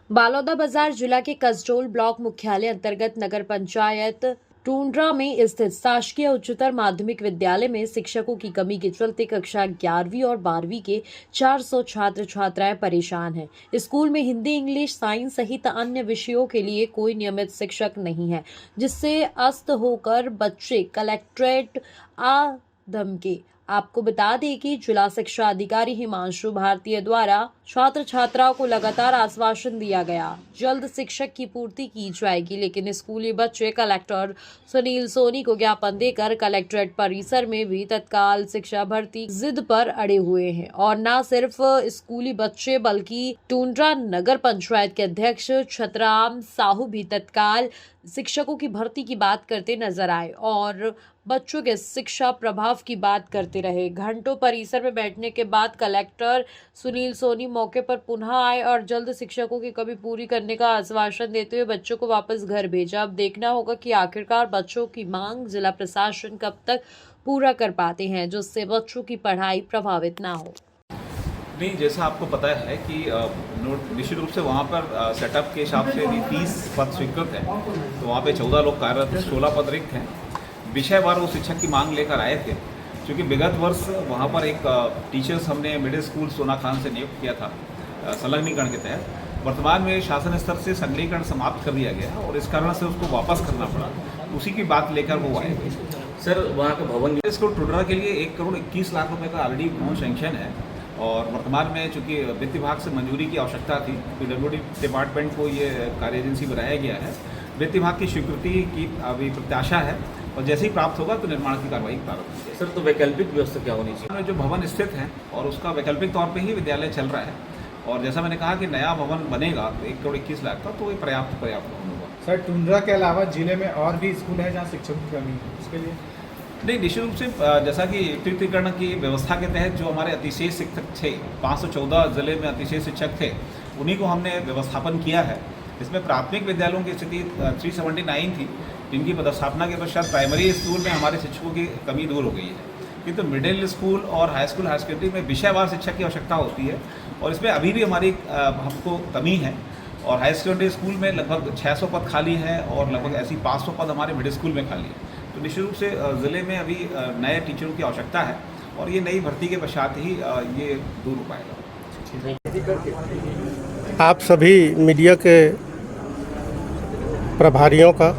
बालोदा बाजार जिला के कसडोल ब्लॉक मुख्यालय अंतर्गत नगर पंचायत टूंड्रा में स्थित शासकीय उच्चतर माध्यमिक विद्यालय में शिक्षकों की कमी के चलते कक्षा 11वीं और 12वीं के 400 छात्र छात्राएं परेशान हैं। स्कूल में हिंदी, इंग्लिश, साइंस सहित अन्य विषयों के लिए कोई नियमित शिक्षक नहीं है, जिससे अस्त होकर बच्चे कलेक्ट्रेट आ धमके। आपको बता दें कि जिला शिक्षा अधिकारी हिमांशु भारतीय द्वारा छात्र छात्राओं को लगातार आश्वासन दिया गया, जल्द शिक्षक की पूर्ति की जाएगी, लेकिन स्कूली बच्चे कलेक्टर सुनील सोनी को ज्ञापन देकर कलेक्ट्रेट परिसर में भी तत्काल शिक्षा भर्ती जिद पर अड़े हुए हैं। और न सिर्फ स्कूली बच्चे बल्कि टूंड्रा नगर पंचायत के अध्यक्ष छतराम साहू भी तत्काल शिक्षकों की भर्ती की बात करते नजर आए और बच्चों के शिक्षा प्रभाव की बात करते रहे। घंटों परिसर में बैठने के बाद कलेक्टर सुनील सोनी मौके पर पुनः आए और जल्द शिक्षकों की कमी पूरी करने का आश्वासन देते हुए बच्चों को वापस घर भेजा। अब देखना होगा कि आखिरकार बच्चों की मांग जिला प्रशासन कब तक पूरा कर पाते हैं, जिससे बच्चों की पढ़ाई प्रभावित ना हो। नहीं, जैसा आपको पता है कि निश्चित रूप से वहाँ पर सेटअप के हिसाब से 30 पद स्वीकृत हैं, तो वहाँ पे 14 लोग कार्यरत हैं, 16 पद रिक्त हैं। विषयवार वो शिक्षक की मांग लेकर आए थे, क्योंकि विगत वर्ष वहाँ पर एक टीचर्स हमने मिडिल स्कूल सोना खान से नियुक्त किया था संलग्नीकरण के तहत। वर्तमान में शासन स्तर से संलग्नीकरण समाप्त कर दिया गया और इस कारण से उसको वापस करना पड़ा, उसी की बात लेकर वो आए थे। सर, वहाँ का भवन इसको टूंड्रा के लिए 1,21,00,000 का ऑलरेडी भवन सैंक्शन है और वर्तमान में चूँकि वित्त विभाग से मंजूरी की आवश्यकता थी, PWD डिपार्टमेंट को ये कार्य एजेंसी बनाया गया है। वित्त विभाग की स्वीकृति की अभी प्रत्याशा है और जैसे ही प्राप्त होगा तो निर्माण की कार्रवाई प्रारंभ की जाएगी। सर, तो वैकल्पिक व्यवस्था क्या होनी चाहिए? जो भवन स्थित है और उसका वैकल्पिक तौर पे ही विद्यालय चल रहा है और जैसा मैंने कहा कि नया भवन बनेगा 1,21,00,000 का, तो ये पर्याप्त भवन होगा। सर, टूंड्रा के अलावा जिले में और भी स्कूल है जहाँ शिक्षकों की कमी है, उसके लिए नहीं, निश्चित रूप से जैसा कि एकत्रीकरण की व्यवस्था के तहत जो हमारे अतिशेष शिक्षक थे, 514 जिले में अतिशेष शिक्षक थे, उन्हीं को हमने व्यवस्थापन किया है। इसमें प्राथमिक विद्यालयों की स्थिति 379 थी, जिनकी पदस्थापना के पश्चात प्राइमरी स्कूल में हमारे शिक्षकों की कमी दूर हो गई है, किंतु मिडिल स्कूल और हाई स्कूल हायर सेकेंडरी में विषयवार शिक्षक की आवश्यकता होती है और इसमें अभी भी हमारी हमको कमी है। और हाई सेकेंडरी स्कूल में लगभग 600 पद खाली है और लगभग ऐसी 500 पद हमारे मिडिल स्कूल में खाली है। तो निश्चित रूप से ज़िले में अभी नए टीचरों की आवश्यकता है और ये नई भर्ती के पश्चात ही ये दूर हो पाएगा। आप सभी मीडिया के प्रभारियों का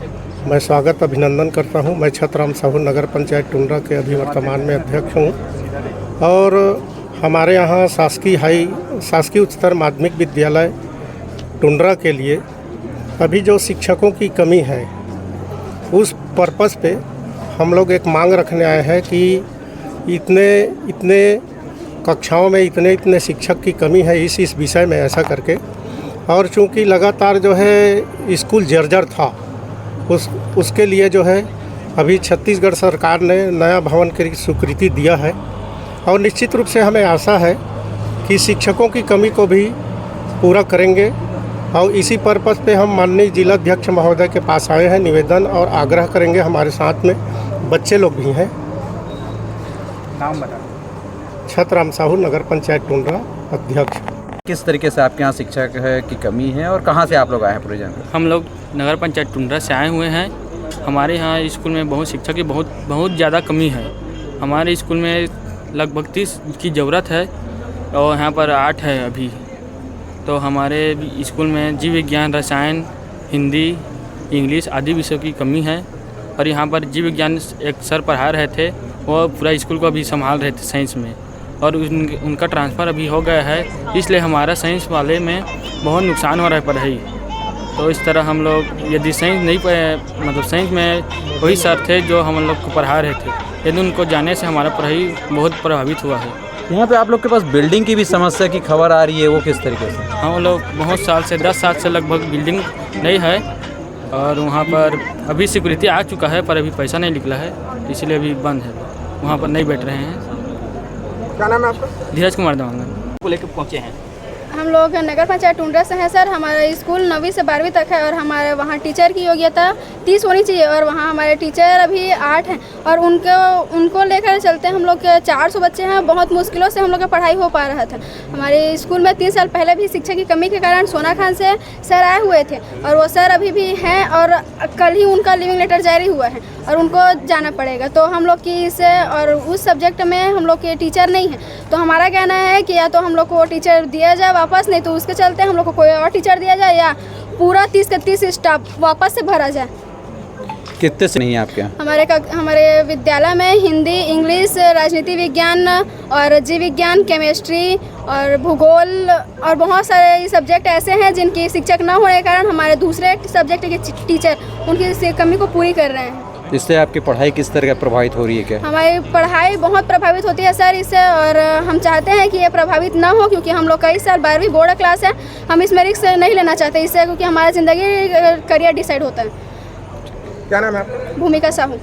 मैं स्वागत अभिनंदन करता हूं। मैं छतराम साहू नगर पंचायत टूंड्रा के अभी वर्तमान में अध्यक्ष हूं और हमारे यहाँ शासकीय उच्चतर माध्यमिक विद्यालय टूंड्रा के लिए अभी जो शिक्षकों की कमी है, उस पर्पस पे हम लोग एक मांग रखने आए हैं कि इतने कक्षाओं में इतने शिक्षक की कमी है इस विषय में ऐसा करके। और चूंकि लगातार जो है स्कूल जर्जर था, उसके लिए जो है अभी छत्तीसगढ़ सरकार ने नया भवन की स्वीकृति दिया है और निश्चित रूप से हमें आशा है कि शिक्षकों की कमी को भी पूरा करेंगे। और इसी पर्पस पे हम माननीय जिलाध्यक्ष महोदय के पास आए हैं, निवेदन और आग्रह करेंगे। हमारे साथ में बच्चे लोग भी हैं। नाम बता। छतराम साहू नगर पंचायत टूंड्रा अध्यक्ष। किस तरीके से आपके यहाँ शिक्षक की कमी है और कहाँ से आप लोग आए हैं पूरे जन? हम लोग नगर पंचायत टूंड्रा से आए हुए हैं। हमारे यहाँ स्कूल में बहुत शिक्षक की बहुत ज़्यादा कमी है। हमारे स्कूल में लगभग 30 की ज़रूरत है और यहाँ पर 8 है अभी। तो हमारे स्कूल में जीव विज्ञान, रसायन, हिंदी, इंग्लिश आदि विषयों की कमी है। और यहाँ पर जीव विज्ञान एक सर पढ़ा रहे थे, वो पूरा स्कूल को अभी संभाल रहे थे साइंस में, और उनका ट्रांसफ़र अभी हो गया है, इसलिए हमारा साइंस वाले में बहुत नुकसान हो रहा है पढ़ाई। तो इस तरह हम लोग यदि साइंस नहीं मतलब साइंस में वही सर थे जो हम लोग को पढ़ा रहे थे, यदि उनको जाने से हमारा पढ़ाई बहुत प्रभावित हुआ है। यहाँ पे आप लोग के पास बिल्डिंग की भी समस्या की खबर आ रही है, वो किस तरीके से? हम लोग बहुत साल से 10 साल से लगभग बिल्डिंग नहीं है और वहाँ पर अभी सिक्योरिटी आ चुका है पर अभी पैसा नहीं निकला है, इसलिए अभी बंद है, वहाँ पर नहीं बैठ रहे हैं। क्या नाम है आपका? धीरज कुमार दांगन को लेकर पहुँचे हैं। हम लोग नगर पंचायत टुंड्रा से हैं सर। हमारा स्कूल 9वीं से 12वीं तक है और हमारे वहाँ टीचर की योग्यता 30 होनी चाहिए और वहाँ हमारे टीचर अभी 8 हैं और उनको लेकर चलते हैं। हम लोग के 400 बच्चे हैं। बहुत मुश्किलों से हम लोग का पढ़ाई हो पा रहा था। हमारे स्कूल में 3 साल पहले भी शिक्षा की कमी के कारण सोना खान से सर आए हुए थे और वो सर अभी भी हैं और कल ही उनका लिविंग लेटर जारी हुआ है और उनको जाना पड़ेगा। तो हम लोग की इसे और उस सब्जेक्ट में हम लोग के टीचर नहीं है, तो हमारा कहना है कि या तो हम लोग को टीचर दिया जाए वापस, नहीं तो उसके चलते हम लोग को कोई और टीचर दिया जाए या पूरा 30 का 30 स्टाफ वापस से भरा जाए। कितने से नहीं है आपके यहाँ? हमारे विद्यालय में हिंदी, इंग्लिश, राजनीति विज्ञान और जीव विज्ञान, केमिस्ट्री और भूगोल और बहुत सारे सब्जेक्ट ऐसे हैं जिनकी शिक्षक न होने के कारण हमारे दूसरे सब्जेक्ट के टीचर उनकी कमी को पूरी कर रहे हैं। इससे आपकी पढ़ाई किस तरह प्रभावित हो रही है? क्या हमारी पढ़ाई बहुत प्रभावित होती है सर इससे और हम चाहते हैं कि ये प्रभावित ना हो, क्योंकि हम लोग का इस साल 12वीं बोर्ड क्लास है। हम इसमें रिस्क नहीं लेना चाहते इससे, क्योंकि हमारा ज़िंदगी करियर डिसाइड होता है। क्या नाम है आपका? भूमिका साहू।